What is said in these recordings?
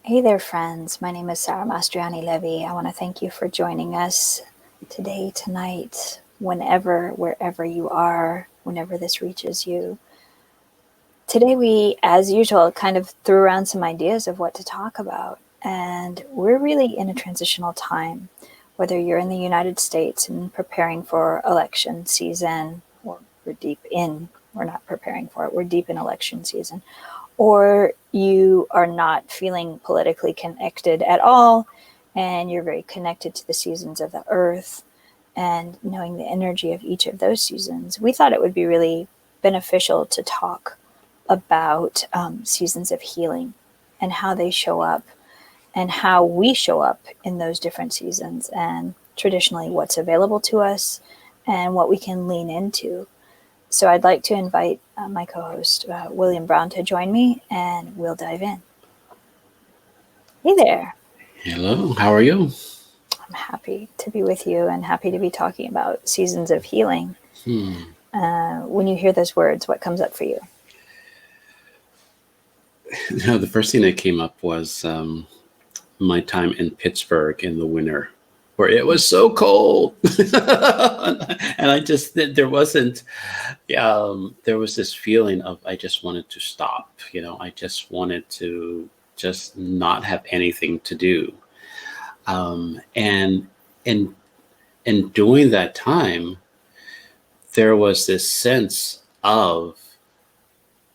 Hey there, friends. My name is Sarah Mastriani-Levi. I want to thank you for joining us today, tonight, whenever, wherever you are, whenever this reaches you. Today, we, as usual, kind of threw around some ideas of what to talk about. And we're really in a transitional time, whether you're in the United States and preparing for election season, or we're not preparing for it, we're deep in election season, or you are not feeling politically connected at all, and you're very connected to the seasons of the earth and knowing the energy of each of those seasons, we thought it would be really beneficial to talk about seasons of healing and how they show up and how we show up in those different seasons, and traditionally what's available to us and what we can lean into. So I'd like to invite my co-host, William Brown, to join me, and we'll dive in. Hey there. Hello, how are you? I'm happy to be with you and happy to be talking about seasons of healing. Hmm. When you hear those words, what comes up for you? The first thing that came up was my time in Pittsburgh in the winter, where it was so cold, and there was this feeling of I just wanted to stop. I just wanted to just not have anything to do, and and and during that time, there was this sense of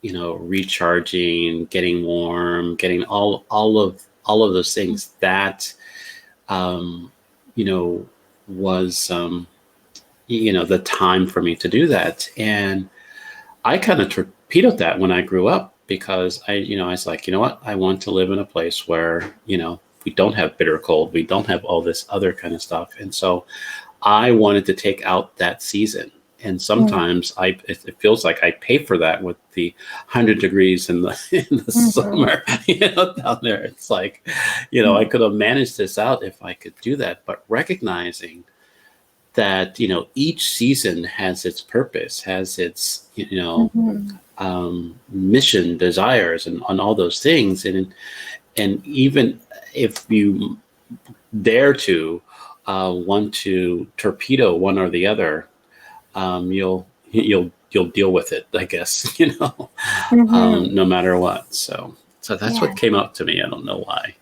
recharging, getting warm, getting all of those things that um, you know was the time for me to do that. And I kind of torpedoed that when I grew up, because I was like, you know what, I want to live in a place where we don't have bitter cold, we don't have all this other kind of stuff. And so I wanted to take out that season. And sometimes it feels like I pay for that with the 100 degrees in the in the Mm-hmm. summer, down there. It's like, I Mm-hmm. could have managed this out if I could do that. But recognizing that, each season has its purpose, has its, Mm-hmm. mission, desires, and all those things. And even if you dare to want to torpedo one or the other, you'll deal with it, I guess, Mm-hmm. no matter what. So that's Yeah, what came up to me. I don't know why.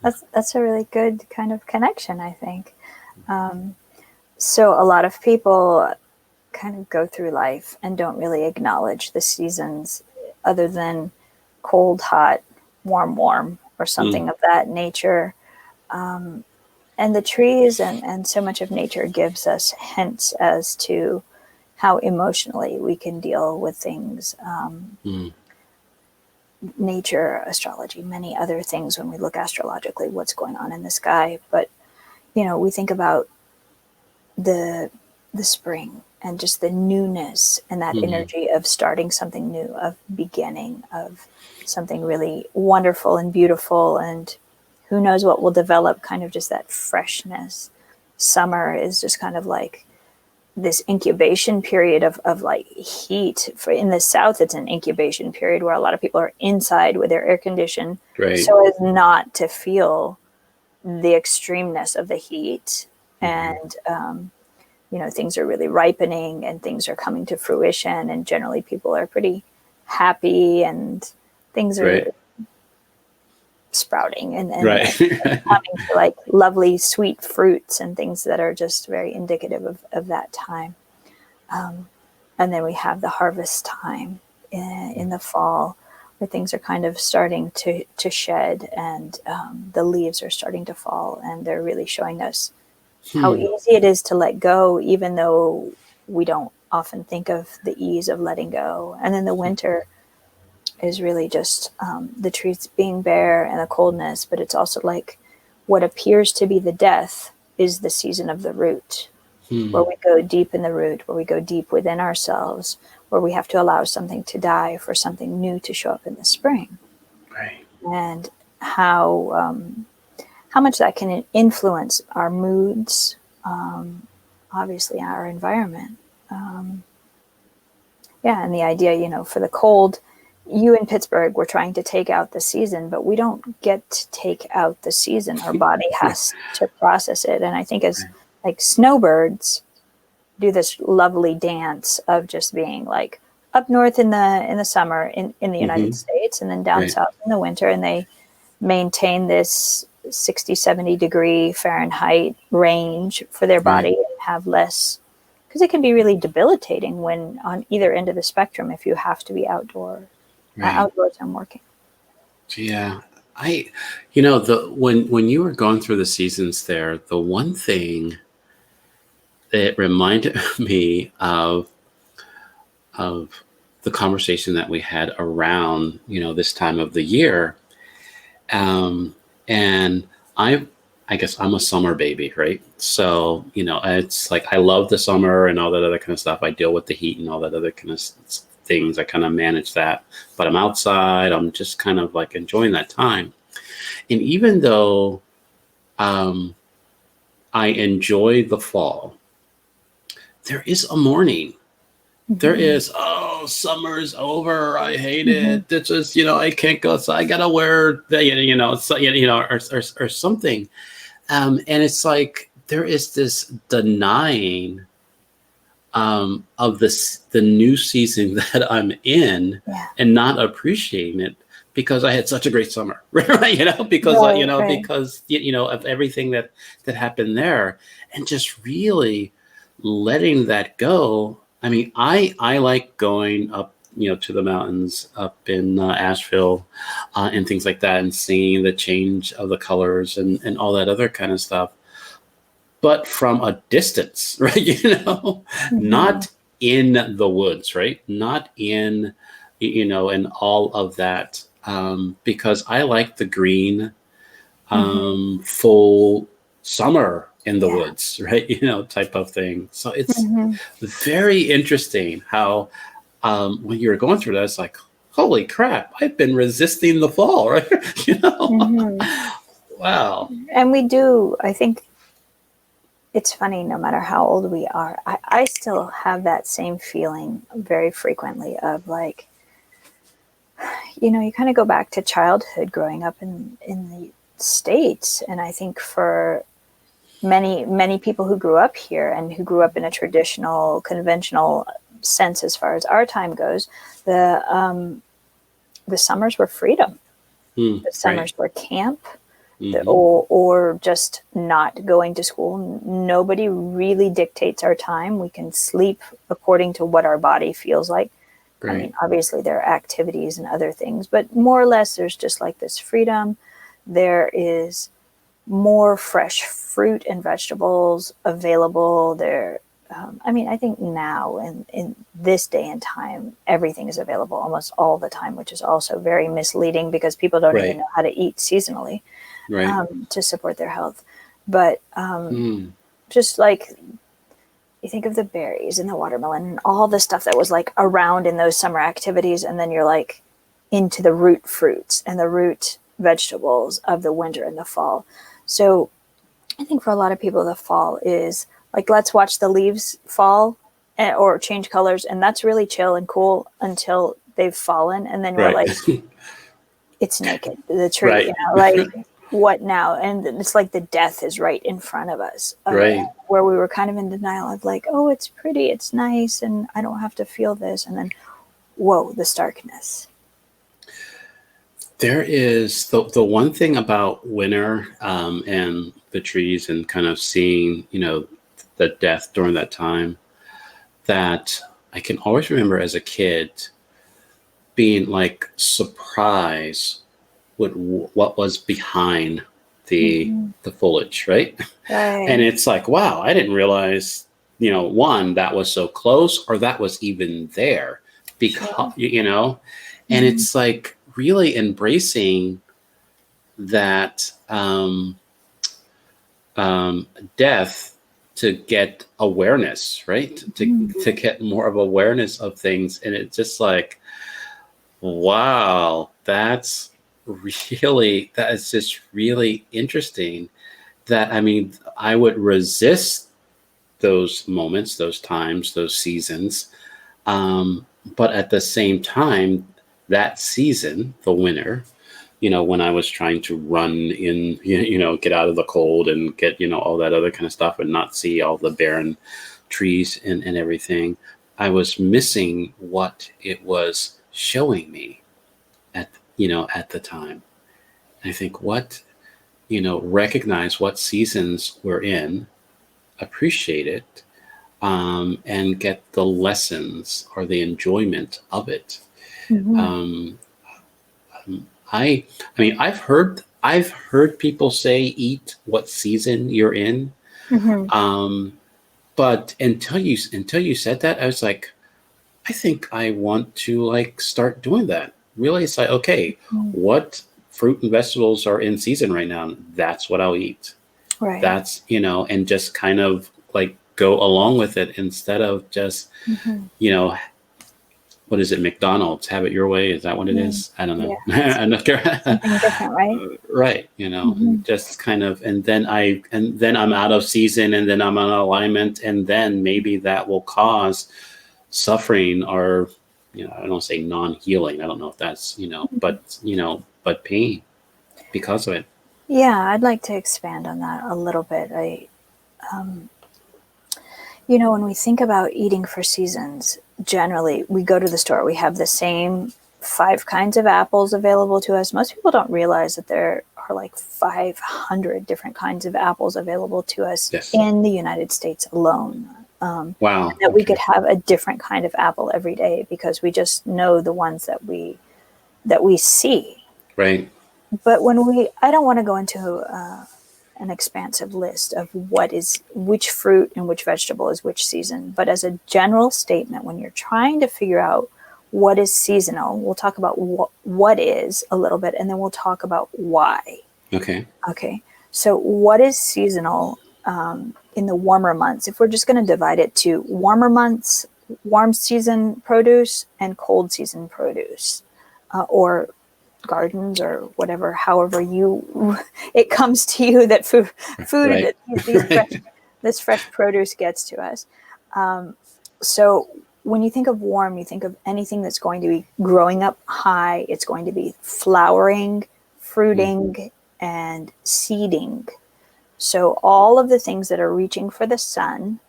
that's a really good kind of connection, I think. Um, so a lot of people kind of go through life and don't really acknowledge the seasons other than cold, hot, warm, warm, or Mm, something of that nature. Um, and the trees and so much of nature gives us hints as to how emotionally we can deal with things. mm, Nature, astrology, many other things when we look astrologically, what's going on in the sky. But, we think about the the spring and just the newness and that mm, energy of starting something new, of beginning, of something really wonderful and beautiful, and who knows what will develop, kind of just that freshness. Summer is just kind of like this incubation period of like heat. For in the south, it's an incubation period where a lot of people are inside with their air conditioned right. so as not to feel the extremeness of the heat. Hmm. And things are really ripening and things are coming to fruition, and generally people are pretty happy and things Right. are sprouting and Right. coming to like lovely sweet fruits and things that are just very indicative of that time. um, and then we have the harvest time in the fall, where things are kind of starting to shed, and the leaves are starting to fall, and they're really showing us how Hmm. easy it is to let go, even though we don't often think of the ease of letting go. And then the winter is really just the trees being bare and the coldness, but it's also like what appears to be the death is the season of the root, where Hmm. we go deep in the root, where we go deep within ourselves, where we have to allow something to die for something new to show up in the spring. Right. And how much that can influence our moods, obviously our environment. Um, yeah, and the idea, for the cold, you in Pittsburgh were trying to take out the season, but we don't get to take out the season. Our body has to process it. And I think as Right. like snowbirds do this lovely dance of just being like up north in the summer in the United Mm-hmm. States, and then down Right. south in the winter, and they maintain this 60, 70 degree Fahrenheit range for their Right. body and have less, because it can be really debilitating when on either end of the spectrum if you have to be Right. outdoors and working. Yeah. I, you know, the when you were going through the seasons there, the one thing that reminded me of the conversation that we had around, this time of the year. And I guess I'm a summer baby, right? So, it's like I love the summer and all that other kind of stuff. I deal with the heat and all that other kind of things. I kind of manage that. But I'm outside, I'm just kind of like enjoying that time. And even though um, I enjoy the fall, there is a morning. There Mm-hmm. is, oh, summer's over. I hate Mm-hmm. it. It's just, I can't go. So I gotta wear the, or something. And it's like there is this denying of the new season that I'm in, Yeah. and not appreciating it because I had such a great summer, right? Because Right. Right. of everything that happened there, and just really letting that go. I mean, I like going up, to the mountains up in Asheville, and things like that, and seeing the change of the colors and all that other kind of stuff, but from a distance, right? Mm-hmm. Not in the woods, right? Not in, in all of that, because I like the green, Mm-hmm. full summer in the Yeah. woods, right? Type of thing. So it's Mm-hmm. very interesting how, when you were going through that, it's like, holy crap, I've been resisting the fall, right? Mm-hmm. Wow. And we do, I think it's funny, no matter how old we are, I still have that same feeling very frequently of like, you kind of go back to childhood growing up in the States. And I think for many people who grew up here and who grew up in a traditional, conventional sense as far as our time goes, the summers were freedom. The Right. summers were camp, Hmm. or just not going to school. Nobody really dictates our time. We can sleep according to what our body feels like. I Right. mean, obviously there are activities and other things, but more or less there's just like this freedom. There is more fresh fruit and vegetables available there. I mean, I think now in this day and time, everything is available almost all the time, which is also very misleading because people don't even Right. know how to eat seasonally Right. to support their health. But Mm. just like you think of the berries and the watermelon and all the stuff that was like around in those summer activities, and then you're like into the root fruits and the root vegetables of the winter and the fall. So I think for a lot of people, the fall is like, let's watch the leaves fall or change colors. And that's really chill and cool until they've fallen. And then we're Right. like, it's naked, the tree, Right. like, what now? And it's like the death is right in front of us, Right. where we were kind of in denial of like, oh, it's pretty, it's nice, and I don't have to feel this. And then, whoa, the starkness. There is the one thing about winter, and the trees and kind of seeing, the death during that time, that I can always remember as a kid being like surprised with what was behind the Mm-hmm. the foliage, right? And Right. it's like, wow, I didn't realize, one, that was so close, or that was even there, because Sure. and Mm-hmm. it's like really embracing that, death, to get awareness, right? to Mm-hmm. to get more of awareness of things. And it's just like, wow, that is just really interesting. That, I mean, I would resist those moments, those times, those seasons, but at the same time, that season, the winter, when I was trying to run in, get out of the cold and get, all that other kind of stuff and not see all the barren trees and everything, I was missing what it was showing me at the time. I think recognize what seasons we're in, appreciate it, and get the lessons or the enjoyment of it. Mm-hmm. Um, I mean, I've heard people say eat what season you're in. Mm-hmm. But until you said that, I was like, I think I want to like start doing that. Really, it's like, okay, what fruit and vegetables are in season right now? That's what I'll eat. Right. That's, and just kind of like go along with it instead of just, what is it, McDonald's, have it your way? Is that what it is? I don't know. Yeah. I'm not sure. Something different, right? Right. Just kind of, and then I'm out of season, and then I'm on alignment, and then maybe that will cause suffering or, I don't say non-healing. I don't know if that's, but pain because of it. Yeah, I'd like to expand on that a little bit. When we think about eating for seasons, generally we go to the store, we have the same 5 kinds of apples available to us. Most people don't realize that there are like 500 different kinds of apples available to us in the United States alone. Wow. That we could have a different kind of apple every day because we just know the ones that we see. Right. But I don't want to go into an expansive list of which fruit and which vegetable is which season. But as a general statement, when you're trying to figure out what is seasonal, we'll talk about what is a little bit, and then we'll talk about why. Okay. So what is seasonal in the warmer months? If we're just going to divide it to warmer months, warm season produce, and cold season produce, or gardens or whatever, however it comes to you that food Right. this fresh produce gets to us. So when you think of warm, you think of anything that's going to be growing up high. It's going to be flowering, fruiting, and seeding. So all of the things that are reaching for the sun,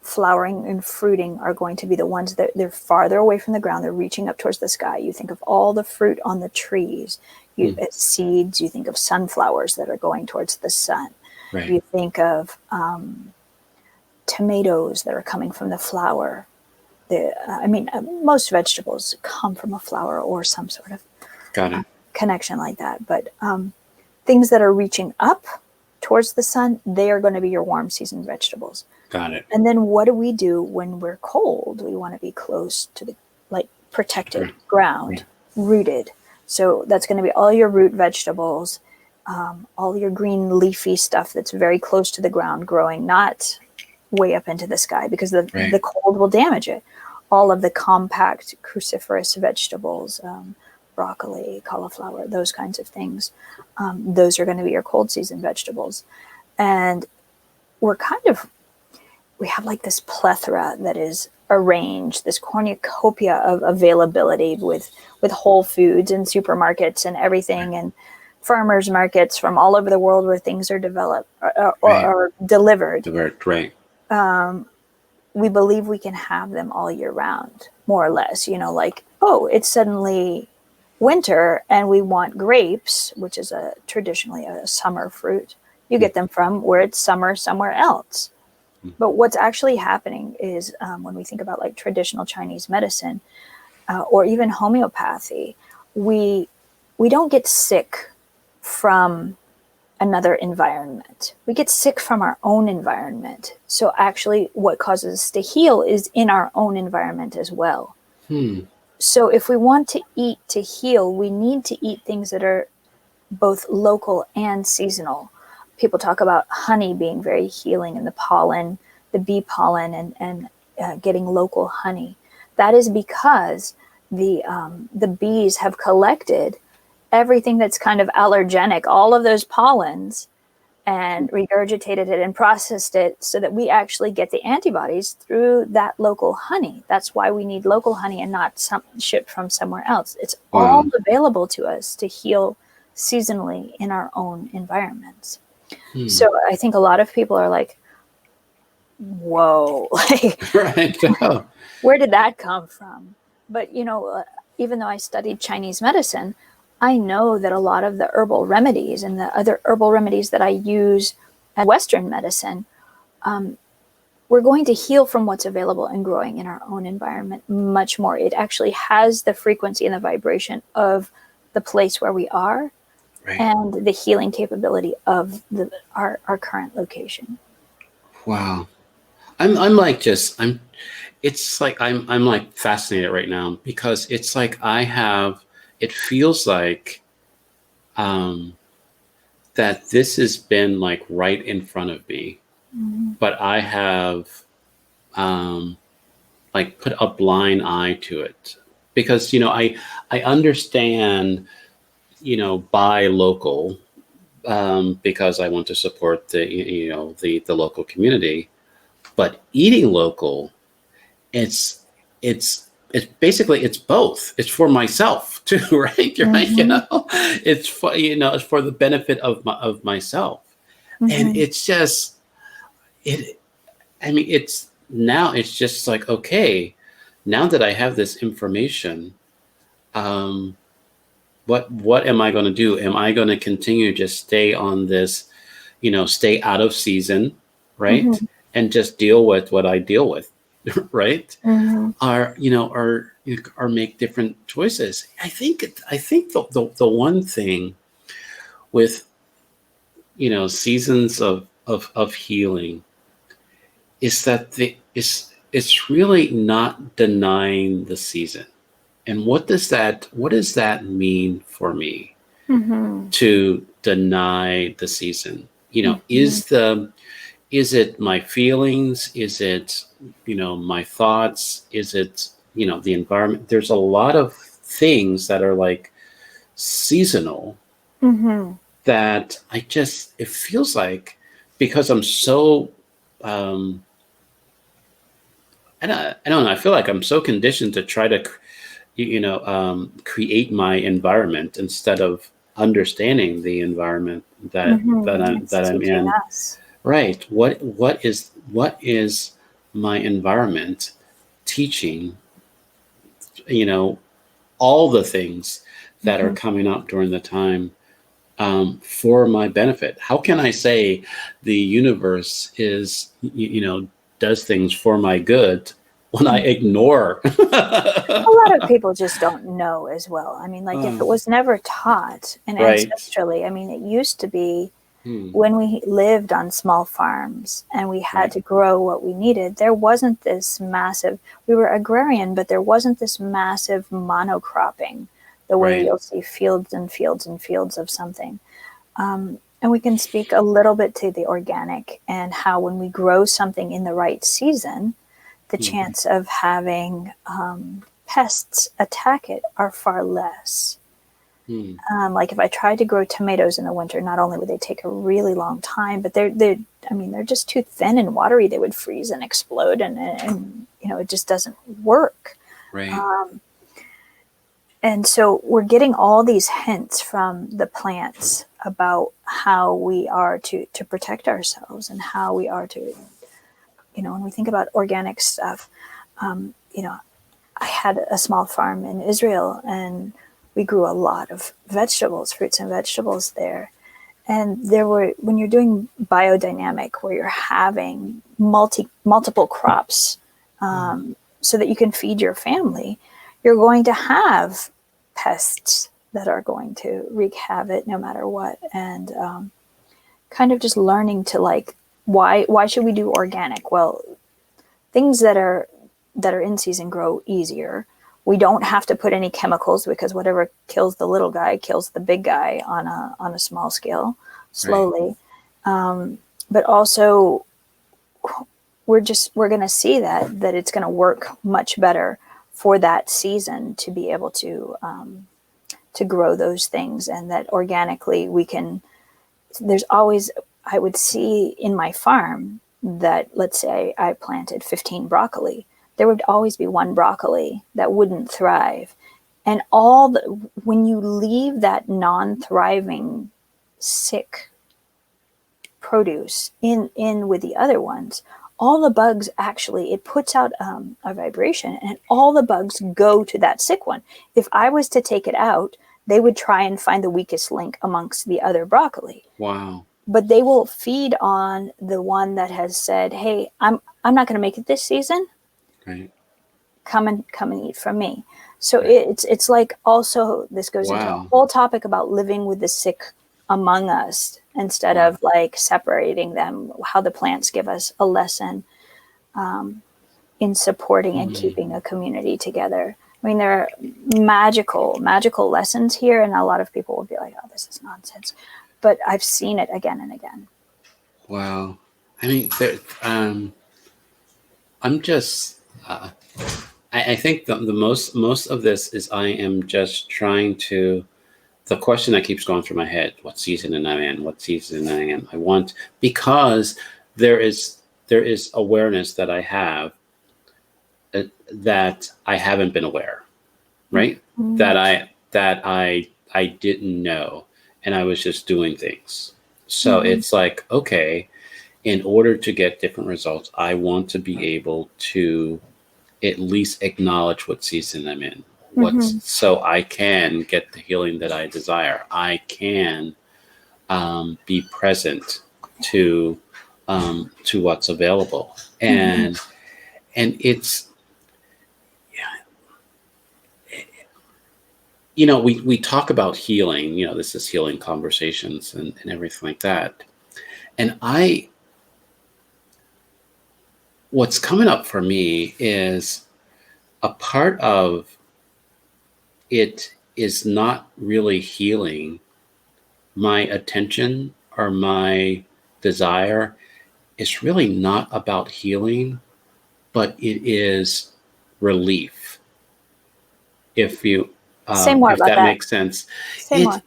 flowering and fruiting, are going to be the ones that they're farther away from the ground. They're reaching up towards the sky. You think of all the fruit on the trees, seeds. You think of sunflowers that are going towards the sun. Right. You think of tomatoes that are coming from the flower. Most vegetables come from a flower or some sort of connection like that. But things that are reaching up towards the sun, they are going to be your warm season vegetables. Got it. And then what do we do when we're cold? We want to be close to the protected ground, rooted. So that's going to be all your root vegetables, all your green leafy stuff that's very close to the ground growing, not way up into the sky, because the cold will damage it. All of the compact cruciferous vegetables, broccoli, cauliflower, those kinds of things, those are going to be your cold season vegetables. And we have like this plethora that is arranged, this cornucopia of availability with Whole Foods and supermarkets and everything, and farmers markets from all over the world where things are developed or delivered. Right. We believe we can have them all year round, more or less. It's suddenly winter and we want grapes, which is traditionally a summer fruit. You get them from where it's summer somewhere else. But what's actually happening is when we think about like traditional Chinese medicine or even homeopathy, we don't get sick from another environment. We get sick from our own environment. So actually what causes us to heal is in our own environment as well. So if we want to eat to heal, we need to eat things that are both local and seasonal. People talk about honey being very healing, and the pollen, the bee pollen, and getting local honey. That is because the bees have collected everything that's kind of allergenic, all of those pollens, and regurgitated it and processed it so that we actually get the antibodies through that local honey. That's why we need local honey and not some shipped from somewhere else. It's all Wow. available to us to heal seasonally in our own environments. Hmm. So I think a lot of people are like, whoa, like, Right. Oh. where did that come from? But, even though I studied Chinese medicine, I know that a lot of the herbal remedies and the other herbal remedies that I use as Western medicine, we're going to heal from what's available and growing in our own environment much more. It actually has the frequency and the vibration of the place where we are, Right. and the healing capability of our current location. Wow. I'm like just I'm it's like I'm like fascinated right now, because it's like it feels like that this has been like right in front of me, but I have like put a blind eye to it, because I understand, buy local, because I want to support the local community, but eating local, it's it's basically it's both. It's for myself too, right? Right? It's for the benefit of myself, and it's just it. I mean, it's just like, okay, now that I have this information, um, what am I going to do? Am I going to continue just stay on this, stay out of season, right, Mm-hmm. and just deal with what I deal with, right? Mm-hmm. Or make different choices. I think the one thing with seasons of healing is that it's really not denying the season. And what does that mean for me, Mm-hmm. to deny the season? Mm-hmm. Is it my feelings? Is it, my thoughts? Is it, the environment? There's a lot of things that are like seasonal, Mm-hmm. that it feels like, because I'm so, um, I don't know, I feel like I'm so conditioned to try to, create my environment instead of understanding the environment that Mm-hmm. I'm It's that I'm teaching in. us. Right. What is my environment teaching, you know, all the things that are Mm-hmm. coming up during the time, for my benefit? How can I say the universe does things for my good when I ignore? A lot of people just don't know as well. I mean, like, if it Oh, was never taught and right. ancestrally, I mean, it used to be Hmm. when we lived on small farms and we had Right. to grow what we needed, there wasn't this massive, we were agrarian, but there wasn't this massive monocropping the way Right. you'll see fields and fields and fields of something. And we can speak a little bit to the organic and how when we grow something in the right season, the Hmm. chance of having pests attack it are far less. Hmm. Like if I tried to grow tomatoes in the winter, not only would they take a really long time, but they're just too thin and watery. They would freeze and explode, and it just doesn't work. Right. Um, and so we're getting all these hints from the plants about how we are to protect ourselves and how we are to, when we think about organic stuff, um, you know, I had a small farm in Israel and we grew a lot of vegetables, fruits and vegetables there. And when you're doing biodynamic, where you're having multiple crops, Hmm. so that you can feed your family, you're going to have pests that are going to wreak havoc no matter what. And kind of just learning to, like, why should we do organic? Well, things that are in season grow easier. We don't have to put any chemicals, because whatever kills the little guy kills the big guy on a small scale, Right. slowly. But also, we're going to see that it's going to work much better for that season to be able to grow those things, and that organically we can. There's always I would see in my farm that, let's say I planted 15 broccoli, there would always be one broccoli that wouldn't thrive. And when you leave that non-thriving, sick produce in with the other ones, all the bugs actually, it puts out a vibration, and all the bugs go to that sick one. If I was to take it out, they would try and find the weakest link amongst the other broccoli. Wow. But they will feed on the one that has said, "Hey, I'm not going to make it this season. Right. Come and eat from me." So Right. it's like, also this goes into a Wow. whole topic about living with the sick among us instead Wow. of like separating them. How the plants give us a lesson in supporting and keeping a community together. I mean, there are magical lessons here, and a lot of people will be like, "Oh, this is nonsense," but I've seen it again and again. Wow. I mean, I'm just. I think the most of this is I am just trying to. The question that keeps going through my head: what season am I in? What season I am? I want, because there is awareness that I have that I haven't been aware, right? Mm-hmm. That I didn't know, and I was just doing things. So Mm-hmm. it's like, okay, in order to get different results, I want to be able to at least acknowledge what season I'm in. Mm-hmm. So I can get the healing that I desire. I can be present to what's available, Mm-hmm. and it's, we talk about healing. This is healing conversations and everything like that. And what's coming up for me is a part of it is not really healing. My attention or my desire is really not about healing, but it is relief. If you, Say more if about that that. makes sense, Say it more.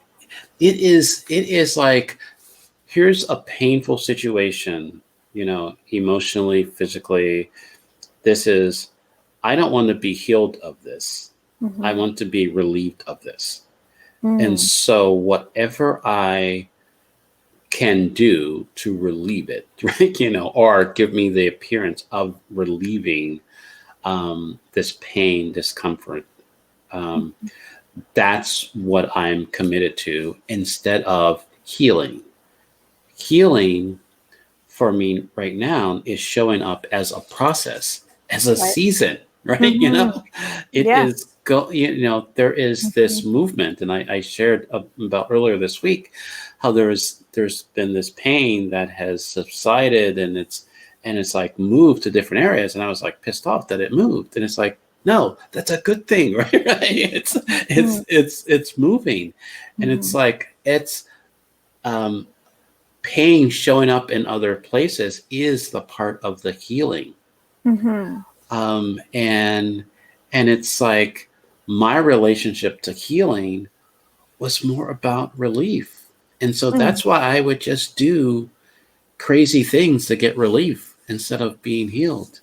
it is like, here's a painful situation, emotionally, physically. This is, I don't want to be healed of this. I Mm-hmm. want to be relieved of this. And Mm. so whatever I can do to relieve it, right? Or give me the appearance of relieving this pain, discomfort. Um, that's what I'm committed to instead of healing. Healing for me right now is showing up as a process, as a Right. season, right? Mm-hmm. It Yeah. is there is Mm-hmm. this movement, and I shared about earlier this week how there's been this pain that has subsided, and it's like moved to different areas, and I was like pissed off that it moved, and it's like, no, that's a good thing, right? It's moving, and it's Mm-hmm. like, it's um pain showing up in other places is the part of the healing. Mm-hmm. And it's like, my relationship to healing was more about relief, and so Mm. that's why I would just do crazy things to get relief instead of being healed.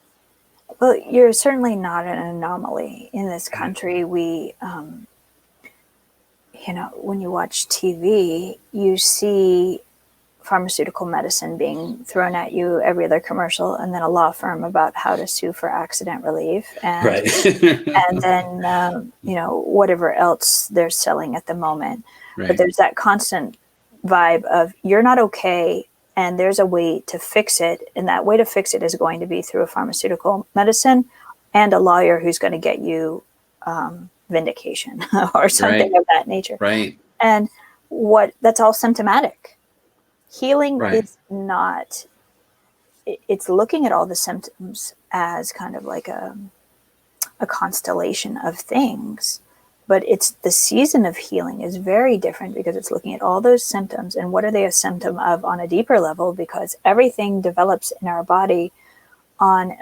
Well, you're certainly not an anomaly in this Right. country. When you watch TV, you see pharmaceutical medicine being thrown at you every other commercial, and then a law firm about how to sue for accident relief, and Right. then whatever else they're selling at the moment. But Right. there's that constant vibe of, you're not okay, and there's a way to fix it, and that way to fix it is going to be through a pharmaceutical medicine and a lawyer who's going to get you vindication or something Right. of that nature. Right. And that's all symptomatic. Healing Right. is not, it's looking at all the symptoms as kind of like a constellation of things. But it's the season of healing is very different, because it's looking at all those symptoms and what are they a symptom of on a deeper level, because everything develops in our body on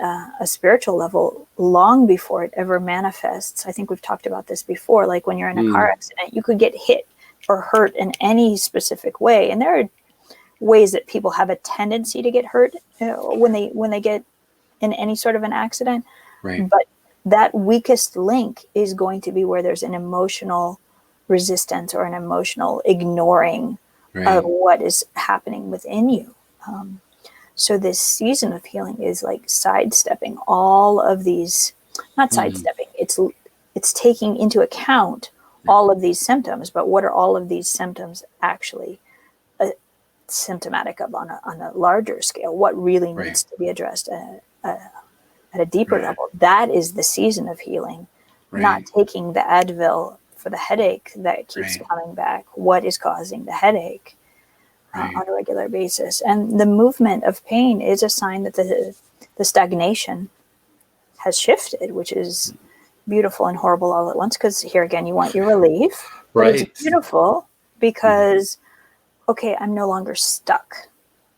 a spiritual level long before it ever manifests. I think we've talked about this before. Like when you're in a car Mm. accident, you could get hit or hurt in any specific way. And there are ways that people have a tendency to get hurt when they get in any sort of an accident. Right. But that weakest link is going to be where there's an emotional resistance or an emotional ignoring of Right. what is happening within you. So this season of healing is like sidestepping all of these, not Mm. sidestepping, it's taking into account all of these symptoms, but what are all of these symptoms actually symptomatic of on a larger scale? What really Right. needs to be addressed at a deeper Right. level? That is the season of healing, not Right. taking the Advil for the headache that keeps Right. coming back. What is causing the headache Right. on a regular basis? And the movement of pain is a sign that the stagnation has shifted, which is beautiful and horrible all at once. Because here again, you want your relief, but it's Right. beautiful Mm. because, okay, I'm no longer stuck.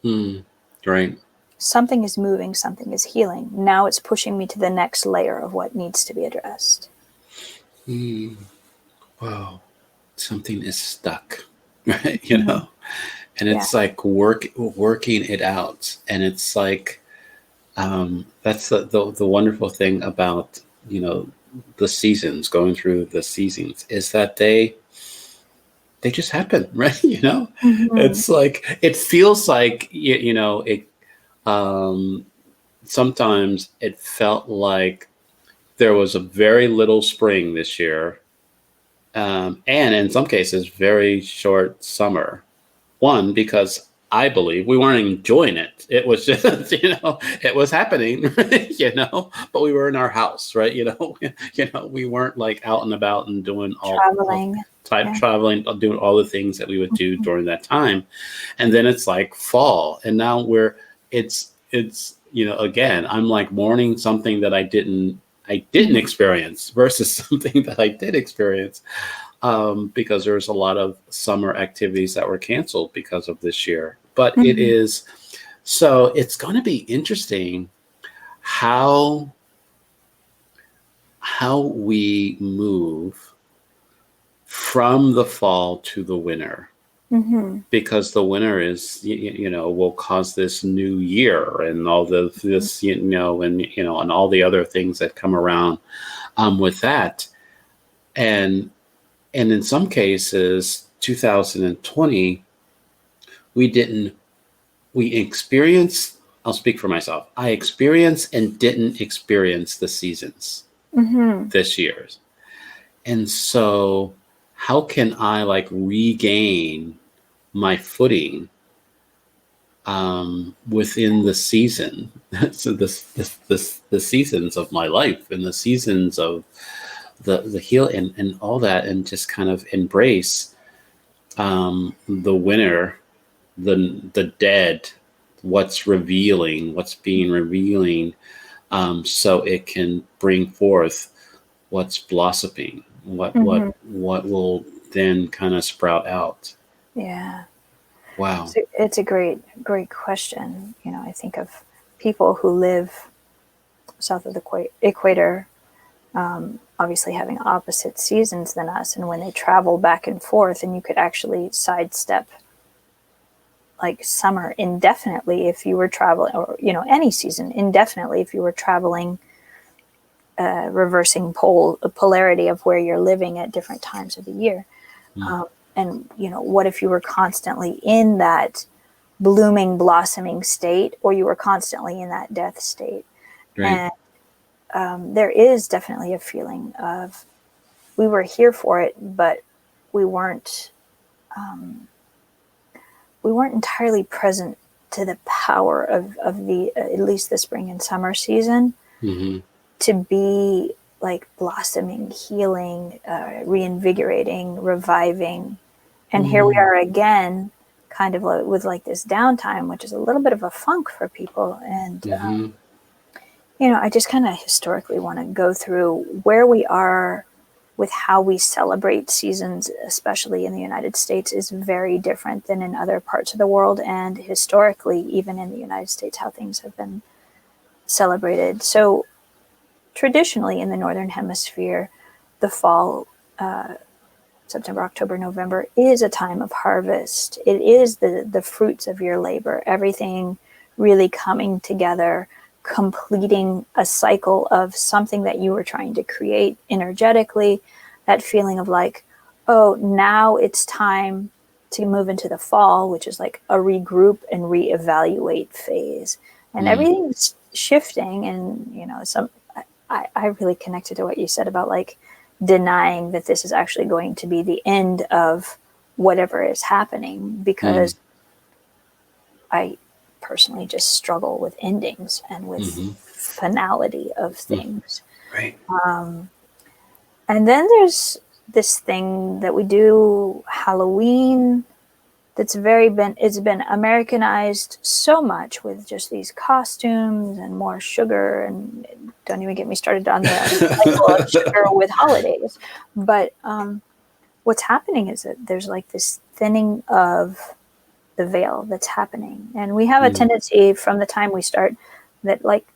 Mm. Right. Something is moving, something is healing. Now it's pushing me to the next layer of what needs to be addressed. Mm. Wow. Something is stuck, right? Mm-hmm. And Yeah. it's like working it out. And it's like, that's the wonderful thing about, the seasons, going through the seasons, is that they just happen, right? Mm-hmm. It's like, it feels like, it, um, sometimes it felt like there was a very little spring this year, and in some cases, very short summer. One, because I believe we weren't enjoying it. It was just, it was happening, but we were in our house, right? We weren't like out and about and doing all Traveling. type Yeah. traveling, doing all the things that we would do Mm-hmm. during that time. And then it's like fall, and now it's again, I'm like mourning something that I didn't experience versus something that I did experience, because there's a lot of summer activities that were canceled because of this year. But it Mm-hmm. is, so it's going to be interesting how we move from the fall to the winter, Mm-hmm. because the winter is, will cause this new year and all this, and all the other things that come around, with that. And in some cases, 2020, we didn't we experienced, I'll speak for myself, I experienced and didn't experience the seasons Mm-hmm. this year. And so how can I like regain my footing, within the season? So the seasons of my life, and the seasons of the heal, and all that, and just kind of embrace, the winter, the dead, what's being revealing, so it can bring forth what's blossoming, Mm-hmm. what will then kind of sprout out. Yeah. Wow. So it's a great question. I think of people who live south of the equator, obviously having opposite seasons than us, and when they travel back and forth, and you could actually sidestep like summer indefinitely if you were traveling, or any season indefinitely if you were traveling, reversing polarity of where you're living at different times of the year. Mm. And what if you were constantly in that blooming, blossoming state, or you were constantly in that death state? Right. And there is definitely a feeling of we were here for it, but we weren't we weren't entirely present to the power of the at least the spring and summer season Mm-hmm. to be like blossoming, healing, reinvigorating, reviving. And here we Mm. are again, kind of like, with like this downtime, which is a little bit of a funk for people. And Mm-hmm. I just kind of historically want to go through where we are with how we celebrate seasons, especially in the United States, is very different than in other parts of the world. And historically, even in the United States, how things have been celebrated. So, traditionally in the Northern Hemisphere, the fall September, October, November is a time of harvest. It is the fruits of your labor, everything really coming together, completing a cycle of something that you were trying to create energetically, that feeling of like, oh, now it's time to move into the fall, which is like a regroup and reevaluate phase. And everything's shifting. And, you know, I really connected to what you said about like denying that this is actually going to be the end of whatever is happening, because I personally just struggle with endings and with finality of things. Right. And then there's this thing that we do, Halloween, that's it's been Americanized so much with just these costumes and more sugar, and don't even get me started on the cycle of sugar with holidays. But what's happening is that there's like this thinning of the veil that's happening. And we have a tendency from the time we start that like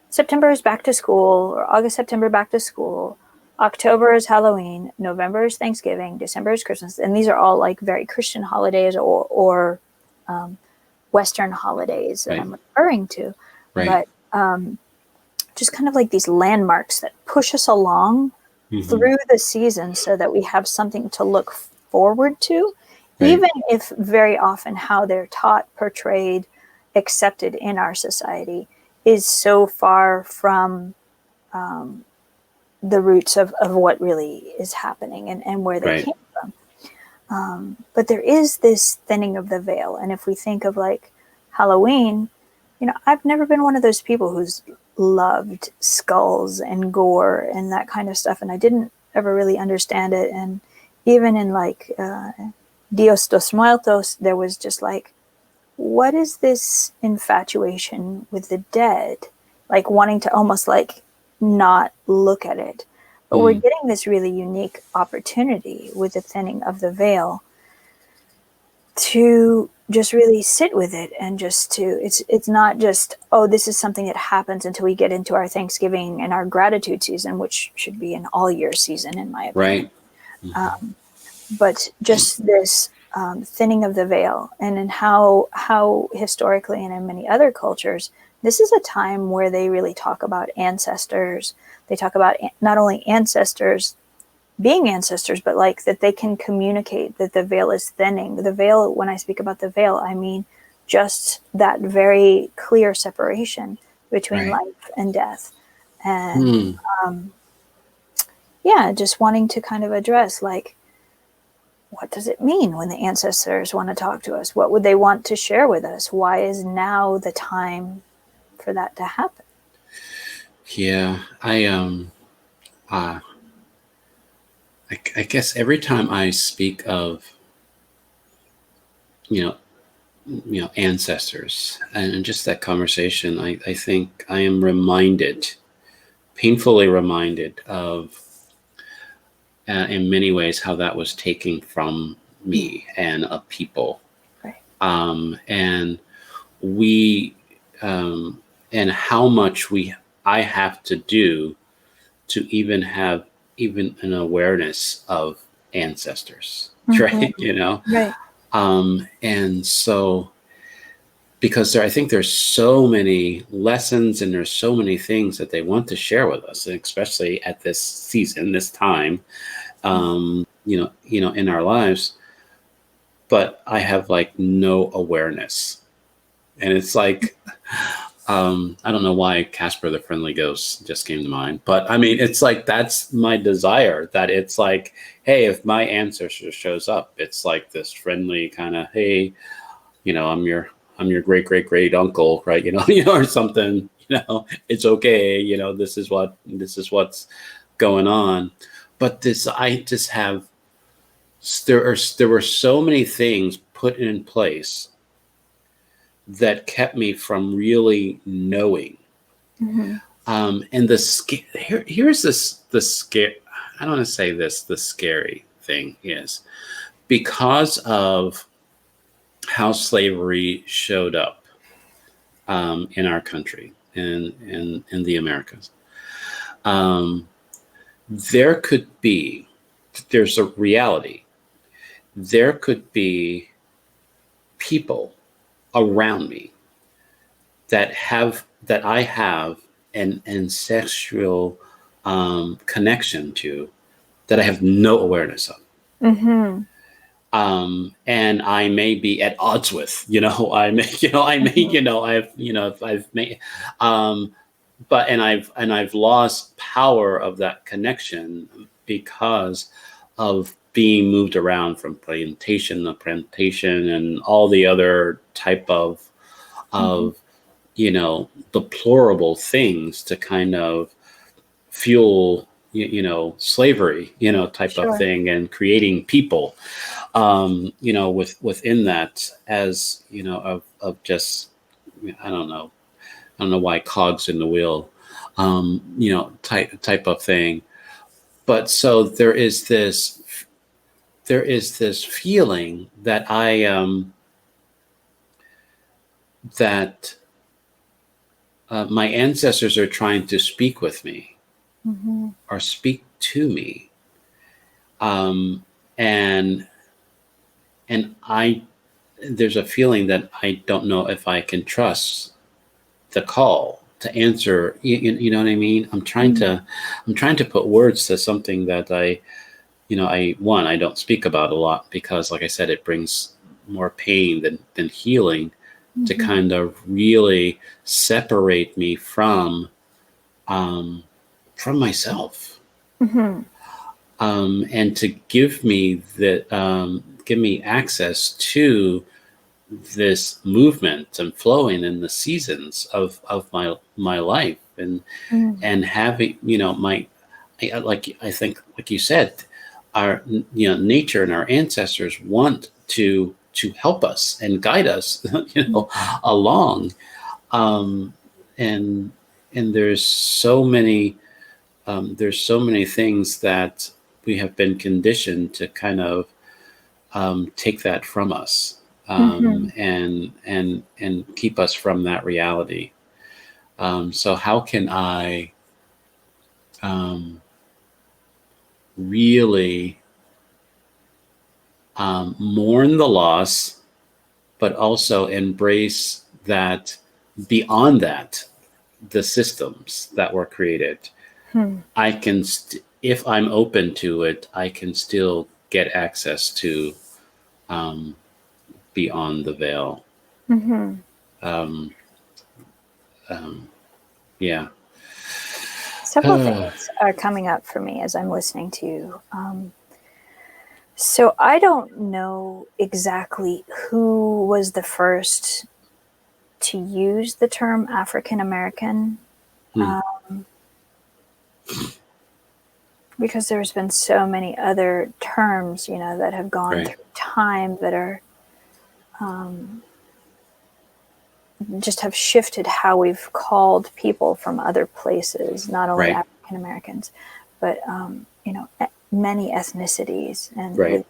September is back to school, or August, September back to school. October is Halloween, November is Thanksgiving, December is Christmas, and these are all like very Christian holidays or Western holidays that I'm referring to. But just kind of like these landmarks that push us along through the season so that we have something to look forward to, even if very often how they're taught, portrayed, accepted in our society is so far from the roots of what really is happening and where they came from. But there is this thinning of the veil. And if we think of like Halloween, you know, I've never been one of those people who's loved skulls and gore and that kind of stuff. And I didn't ever really understand it. And even in like Dios dos Muertos, there was just like, what is this infatuation with the dead? Like wanting to almost like not look at it. But we're getting this really unique opportunity with the thinning of the veil to just really sit with it, and just to it's not just, oh, this is something that happens until we get into our Thanksgiving and our gratitude season, which should be an all year season in my opinion. But just this thinning of the veil, and in how historically and in many other cultures, this is a time where they really talk about ancestors. They talk about not only ancestors being ancestors, but like that they can communicate that the veil is thinning. The veil, when I speak about the veil, I mean just that very clear separation between life and death. And just wanting to kind of address like, what does it mean when the ancestors want to talk to us? What would they want to share with us? Why is now the time for that to happen? Yeah, I guess every time I speak of, you know, ancestors and just that conversation, I think I am reminded, painfully reminded of, in many ways, how that was taken from me and a people. And we, and how much I have to do to even have even an awareness of ancestors, right? You know? And so, because I think there's so many lessons and there's so many things that they want to share with us, and especially at this season, this time, you know, in our lives. But I have like no awareness, and it's like, I don't know why Casper the Friendly Ghost just came to mind, but I mean, it's like, that's my desire, that it's like, hey, if my ancestor shows up, it's like this friendly kind of, hey, you know, I'm your great great great uncle, right? You know, or something. You know, it's okay. You know, this is what's going on. But this, I just have. There were so many things put in place that kept me from really knowing. And here's the scare. I don't want to say this. The scary thing is, because of how slavery showed up in our country, in the Americas, there could be there's a reality. There could be people around me that I have an ancestral connection to that I have no awareness of. Mm-hmm. And I may be at odds with, I've made, but I've lost power of that connection because of being moved around from plantation to plantation and all the other type of Mm-hmm. of deplorable things to kind of fuel slavery type of Sure. thing, and creating people within that, as of just, I don't know why cogs in the wheel, type of thing. But so there is this feeling that that my ancestors are trying to speak with me Mm-hmm. or speak to me, um, and I there's a feeling that I don't know if I can trust the call to answer. You know what I mean? I'm trying to put words to something that I don't speak about a lot, because, like I said, it brings more pain than healing, to Mm-hmm. kind of really separate me from myself, Mm-hmm. and to give me access to this movement and flowing in the seasons of my life, Mm-hmm. and having like I think, like you said, our nature and our ancestors want to help us and guide us along, um, and there's so many things that we have been conditioned to kind of take that from us, Mm-hmm. and keep us from that reality. So how can I um, really mourn the loss, but also embrace that beyond that, the systems that were created, I can, if I'm open to it, I can still get access to um, beyond the veil. Mm-hmm. Um, um, yeah. Several things are coming up for me as I'm listening to you. So I don't know exactly who was the first to use the term African American, Hmm. because there's been so many other terms, that have gone Right. through time that are just have shifted how we've called people from other places, not only Right. African Americans, but many ethnicities, Right.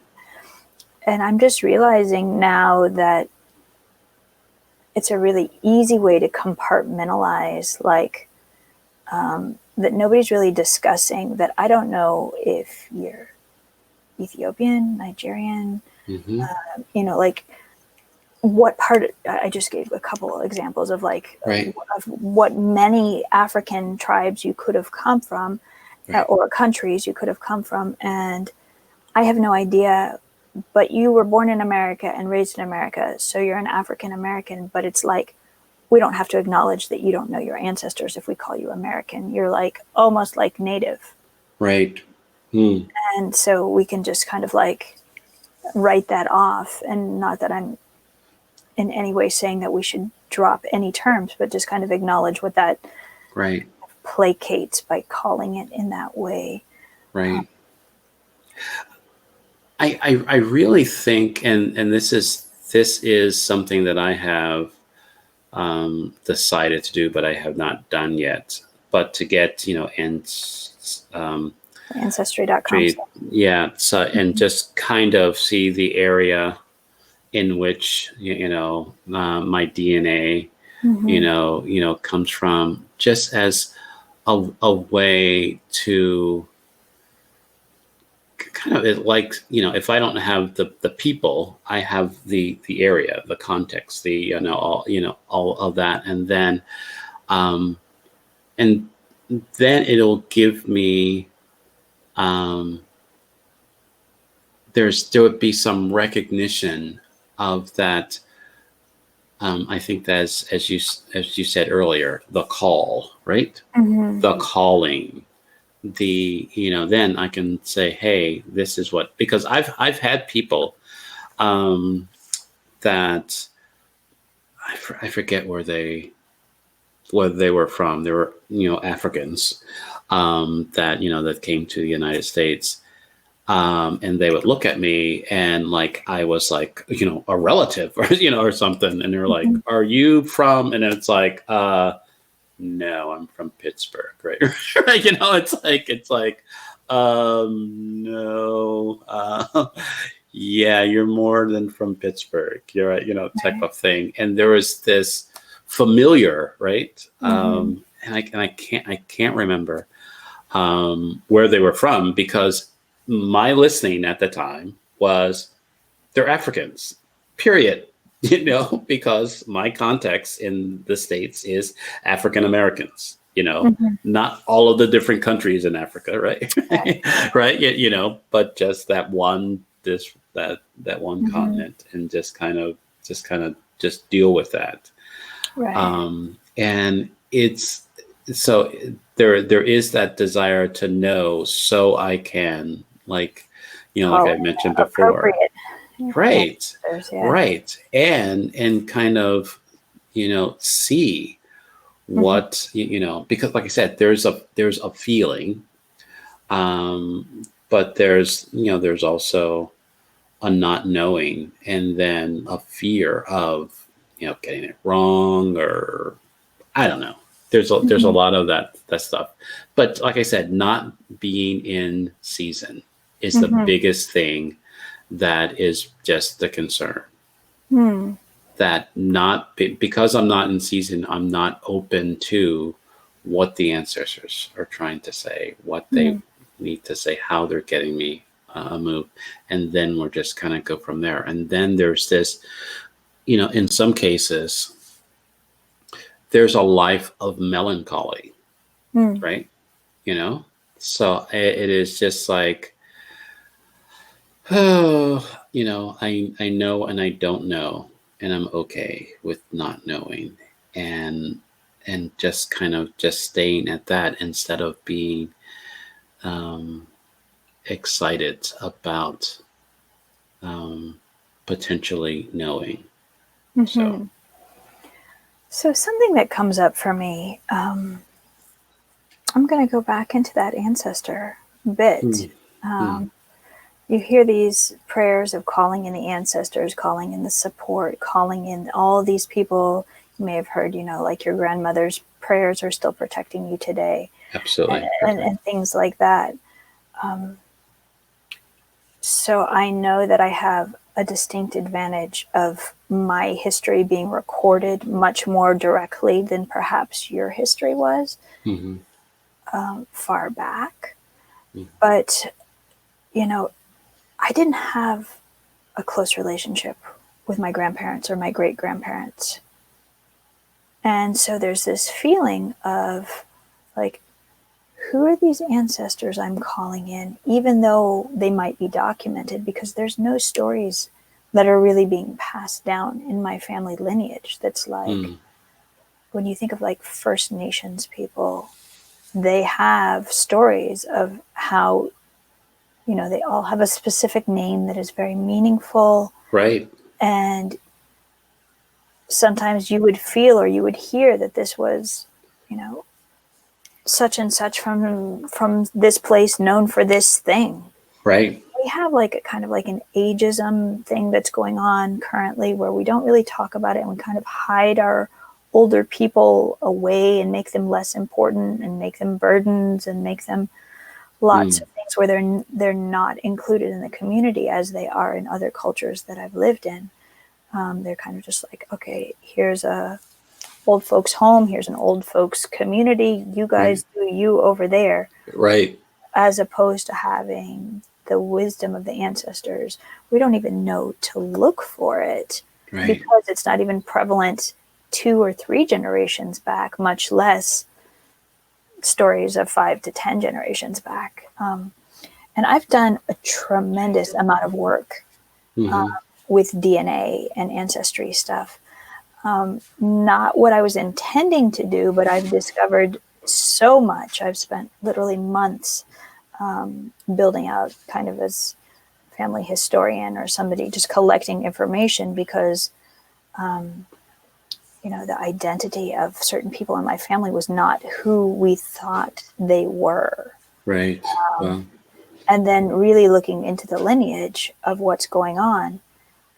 and I'm just realizing now that it's a really easy way to compartmentalize, like, that nobody's really discussing that. I don't know if you're Ethiopian, Nigerian, Hmm. like what part. I just gave a couple of examples of like Right. of what many African tribes you could have come from, Right. or countries you could have come from, and I have no idea. But you were born in America and raised in America, so you're an African American. But it's like, we don't have to acknowledge that you don't know your ancestors if we call you American. You're like almost like native. Right. Hmm. And so we can just kind of like write that off. And not that I'm in any way saying that we should drop any terms, but just kind of acknowledge what that Right. placates by calling it in that way. Right. I really think, and this is something that I have decided to do, but I have not done yet. But to get and Ancestry.com trade, stuff. yeah. So, and just kind of see the area in which my DNA Mm-hmm. comes from, just as a way to kind of it like, if I don't have the people, I have the area, the context, the, all of that. Um, and then it'll give me, there would be some recognition of that. I think that's, as you said earlier, the call, right? The calling, then I can say, hey, this is what, because I've had people that I forget where they were from. They were, Africans that, that came to the United States. And they would look at me and like I was like, a relative or, or something. And they're like, are you from? And it's like, no, I'm from Pittsburgh, right? Right? It's like, no, yeah, you're more than from Pittsburgh. You're right, type of thing. And there was this familiar, right? And I can't remember where they were from, because my listening at the time was they're Africans, period. Because my context in the States is African Americans, not all of the different countries in Africa, right? Right. But just that one, that one continent, and just kind of deal with that. Right. And it's, so there is that desire to know, so I can, like, like I mentioned before. Right. Right. And kind of, see what, because like I said, there's a feeling, but there's also a not knowing, and then a fear of, getting it wrong, or I don't know. There's a lot of that stuff. But like I said, not being in season is the biggest thing. That is just the concern. That because I'm not in season, I'm not open to what the ancestors are trying to say, what they need to say, how they're getting me a move. And then we're just kind of go from there. And then there's this, in some cases, there's a life of melancholy, right? So it is just like, oh, I know and I don't know, and I'm okay with not knowing, and just kind of just staying at that, instead of being excited about potentially knowing. So something that comes up for me, I'm going to go back into that ancestor bit. You hear these prayers of calling in the ancestors, calling in the support, calling in all these people. You may have heard, like your grandmother's prayers are still protecting you today. Absolutely. And things like that. So I know that I have a distinct advantage of my history being recorded much more directly than perhaps your history was far back. But, I didn't have a close relationship with my grandparents or my great-grandparents. And so there's this feeling of, like, who are these ancestors I'm calling in, even though they might be documented, because there's no stories that are really being passed down in my family lineage. That's like, when you think of like First Nations people, they have stories of how, they all have a specific name that is very meaningful. Right. And sometimes you would feel, or you would hear, that this was, such and such from this place, known for this thing. Right. We have like a kind of like an ageism thing that's going on currently, where we don't really talk about it, and we kind of hide our older people away and make them less important, and make them burdens, and make them lots of things where they're not included in the community as they are in other cultures that I've lived in. They're kind of just like, okay, here's a old folks home, here's an old folks community, you guys do you over there. Right. As opposed to having the wisdom of the ancestors, we don't even know to look for it, Right. because it's not even prevalent 2 or 3 generations back, much less stories of 5 to 10 generations back. And I've done a tremendous amount of work Mm-hmm. with DNA and ancestry stuff. Not what I was intending to do, but I've discovered so much. I've spent literally months building out kind of as family historian or somebody, just collecting information, because the identity of certain people in my family was not who we thought they were. Right. Well. And then really looking into the lineage of what's going on,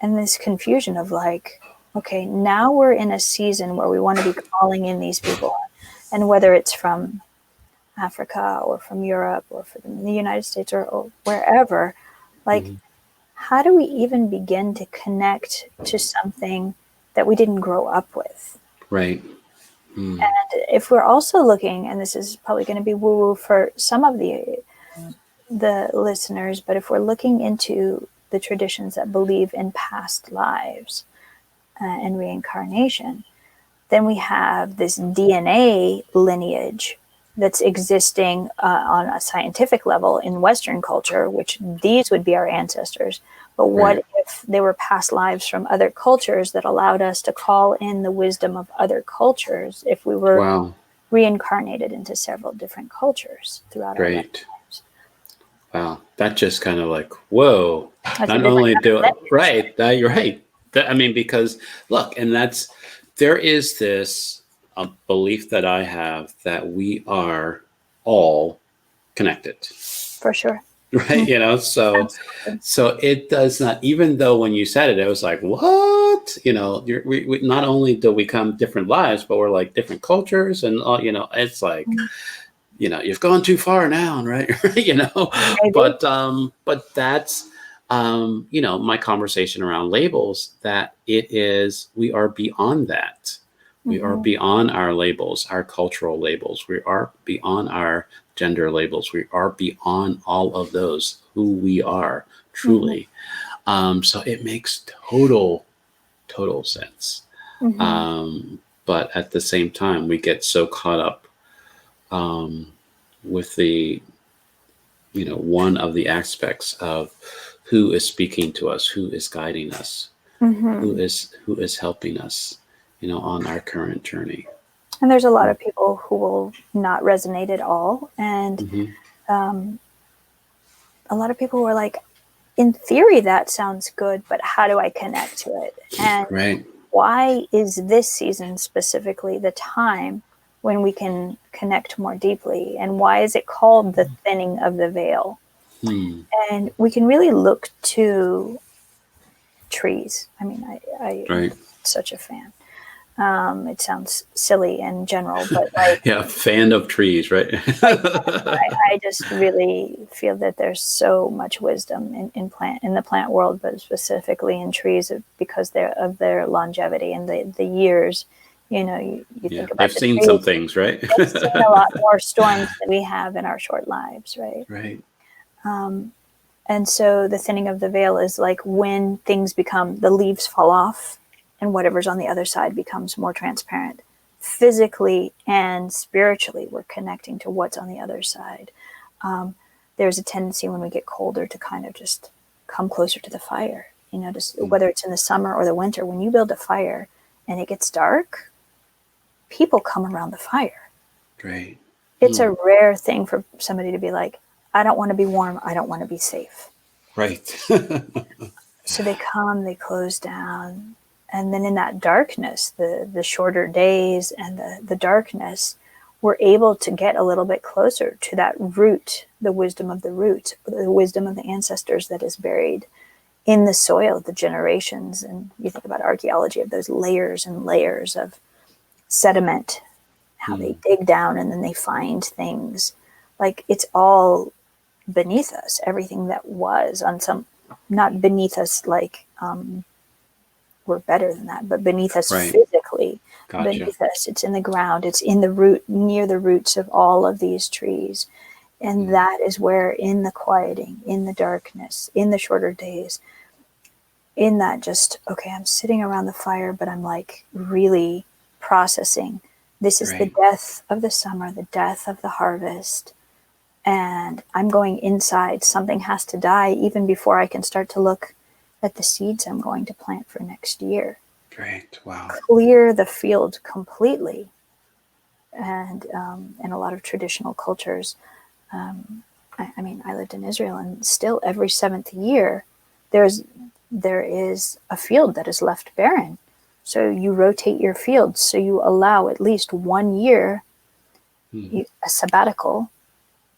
and this confusion of like, okay, now we're in a season where we want to be calling in these people, and whether it's from Africa or from Europe or from the United States or wherever, like, Mm-hmm. how do we even begin to connect to something that we didn't grow up with? Right. Mm. And if we're also looking, and this is probably going to be woo-woo for some of the listeners, but if we're looking into the traditions that believe in past lives and reincarnation, then we have this DNA lineage that's existing on a scientific level in Western culture, which these would be our ancestors. But what Right. if they were past lives from other cultures that allowed us to call in the wisdom of other cultures if we were Wow. reincarnated into several different cultures throughout our Great. lifetimes? Wow. That just kind of like, whoa. That's a Not different only kind of do lineage. right. You're right. I mean, because look, and there is this belief that I have that we are all connected. For sure. Right. So Absolutely. it does not, even though when you said it was like, what, we not only do we come different lives, but we're like different cultures, and it's like, you've gone too far now, right? Maybe. But that's my conversation around labels, that we are beyond that. We are Mm-hmm. beyond our labels, our cultural labels. We are beyond our gender labels. We are beyond all of those, who we are Mm-hmm. truly. So it makes total sense. Mm-hmm. But at the same time, we get so caught up with the one of the aspects of who is speaking to us, who is guiding us, Mm-hmm. who is helping us, on our current journey. And there's a lot of people who will not resonate at all. And Mm-hmm. a lot of people were like, in theory, that sounds good, but how do I connect to it? And Right. why is this season specifically the time when we can connect more deeply? And why is it called the thinning of the veil? Hmm. And we can really look to trees. I mean, I'm Right. such a fan. It sounds silly in general, but like, Yeah. Fan of trees, right? like I just really feel that there's so much wisdom in the plant world, but specifically in trees, because of their longevity and the years. You Yeah. think about They've the seen trees; some things, right? they've seen a lot more storms than we have in our short lives, right? Right. And so the thinning of the veil is like when the leaves fall off, and whatever's on the other side becomes more transparent. Physically and spiritually, we're connecting to what's on the other side. There's a tendency when we get colder to kind of just come closer to the fire. Just whether it's in the summer or the winter, when you build a fire and it gets dark, people come around the fire. Right. It's a rare thing for somebody to be like, I don't want to be warm, I don't want to be safe. Right. So they come, they close down, and then in that darkness, the shorter days and the darkness, we're able to get a little bit closer to that root, the wisdom of the root, the wisdom of the ancestors that is buried in the soil, the generations. And you think about archaeology, of those layers and layers of sediment, how they dig down and then they find things. Like, it's all beneath us, everything that was on some, not beneath us like we're better than that, but beneath us Right. physically. Gotcha. Beneath us, it's in the ground, it's in the root, near the roots of all of these trees. And that is where, in the quieting, in the darkness, in the shorter days, in that just, okay, I'm sitting around the fire, but I'm like really processing. This is the death of the summer, the death of the harvest. And I'm going inside. Something has to die even before I can start to look at the seeds I'm going to plant for next year. Great. Wow. Clear the field completely. And in a lot of traditional cultures, I mean, I lived in Israel, and still every 7th year, there is a field that is left barren. So you rotate your fields. So you allow at least 1 year, a sabbatical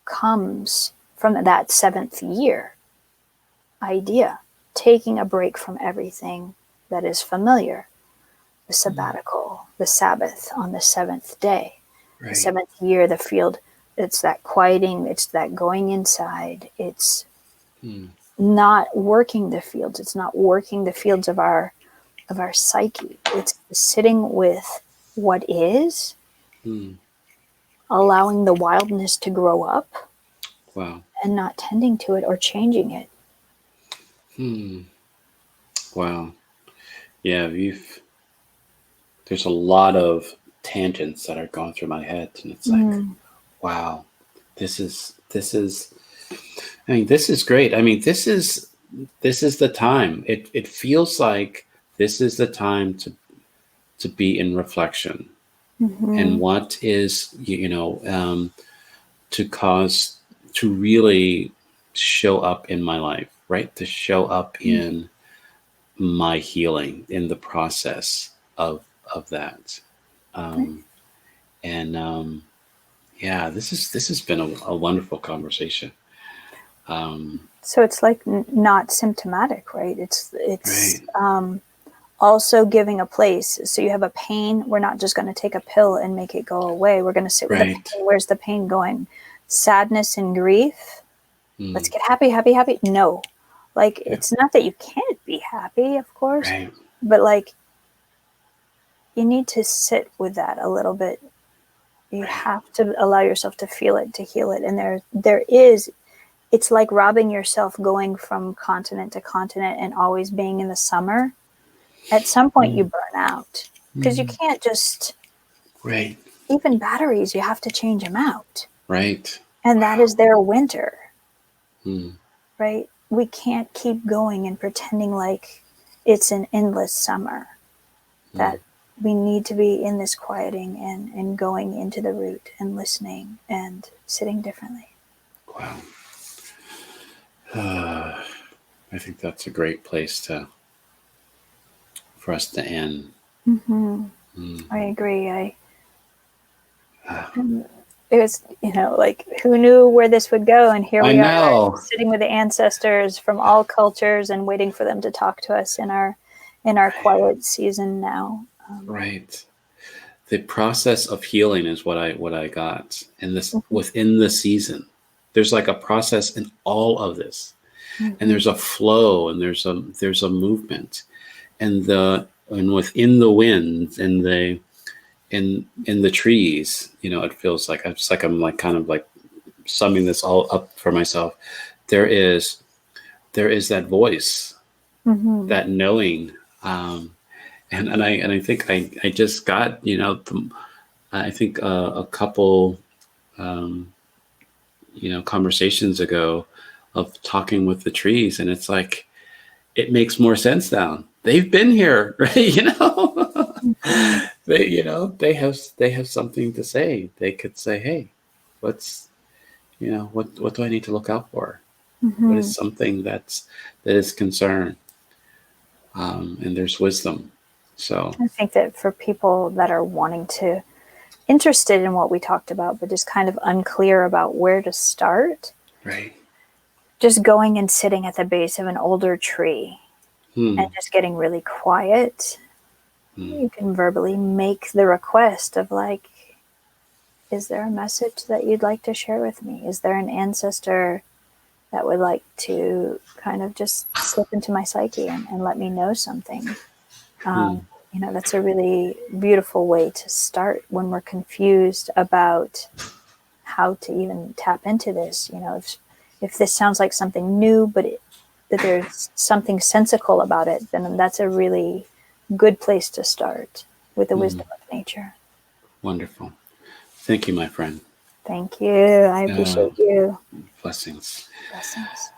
comes from that 7th year idea, taking a break from everything that is familiar. The sabbatical, the Sabbath on the 7th day, the 7th year, the field. It's that quieting, it's that going inside, it's not working the fields, it's not working the fields of our psyche. It's sitting with what is, allowing the wildness to grow up, and not tending to it or changing it. Wow. Yeah, there's a lot of tangents that are going through my head, and it's like, wow, this is I mean, this is great. I mean, this is the time. It feels like this is the time to be in reflection, and what is, to really show up in my life, right? To show up in my healing, in the process of that. Yeah, this has been a wonderful conversation. So it's like not symptomatic, right? It's also giving a place. So you have a pain. We're not just going to take a pill and make it go away. We're going to sit with the pain. Where's the pain going? Sadness and grief. Let's get happy, happy, happy. No, like it's not that you can't be happy, of course, but like you need to sit with that a little bit. You have to allow yourself to feel it, to heal it. And there is, it's like robbing yourself going from continent to continent and always being in the summer. At some point you burn out because you can't just, even batteries, you have to change them out. And that is their winter. Right? We can't keep going and pretending like it's an endless summer. That we need to be in this quieting and going into the root and listening and sitting differently. Wow. I think that's a great place for us to end. I agree. It was, like, who knew where this would go? And here we are sitting with the ancestors from all cultures and waiting for them to talk to us in our quiet season now. The process of healing is what I got in this, within the season. There's like a process in all of this, and there's a flow, and there's a movement, and within the wind, and in the trees, it feels like I'm like kind of like summing this all up for myself. There is that voice, that knowing, and I think I just got I think a couple conversations ago of talking with the trees, and it's like it makes more sense now. They've been here, right? They have something to say. They could say, hey, what do I need to look out for? What is something that is concern? And there's wisdom. So I think that for people that are interested in what we talked about, but just kind of unclear about where to start, just going and sitting at the base of an older tree and just getting really quiet. You can verbally make the request of like, is there a message that you'd like to share with me? Is there an ancestor that would like to kind of just slip into my psyche and let me know something? That's a really beautiful way to start when we're confused about how to even tap into this. If this sounds like something new, but that there's something sensical about it, then that's a really good place to start with the wisdom of nature. Wonderful. Thank you, my friend. Thank you. I appreciate you. Blessings. Blessings.